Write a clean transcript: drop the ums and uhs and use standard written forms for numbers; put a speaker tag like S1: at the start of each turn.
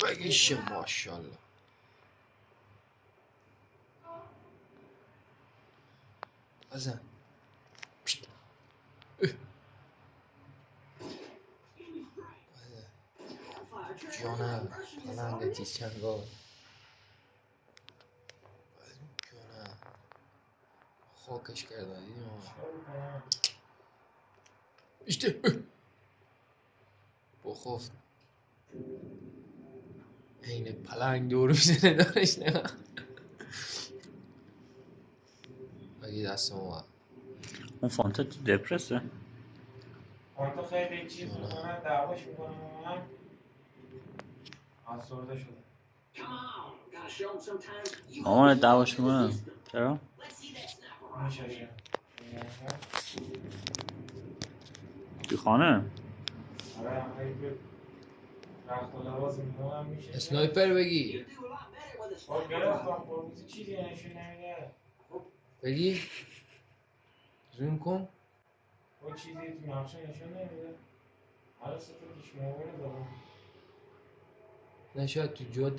S1: بگیشه ماشاءالله. بزن. پشت. جانم پلنگ تیز چنگال. جانم خاکش کرده دیدیم اشته بخفت این پلنگ دور میزنه دارش نه بگی دستم اومد.
S2: اون فانتا دپرسه.
S3: فانتا خیلی چیز میکنن دعواش میکنن من آسورده شده.
S2: مامان دعواش میکنن چرا؟
S3: میشه
S2: توی خانه؟
S3: آره خیلی رخت و لباس میکنم میشه
S1: اسنایپر بگی
S3: با گرفتم خورموزی چیزی نشون نمیده.
S1: بگی زوم کن
S3: با چیزی تو نقشه نشون نمیده. حالا سه تا پیش موبایل دارم.
S1: نشاید تو جوت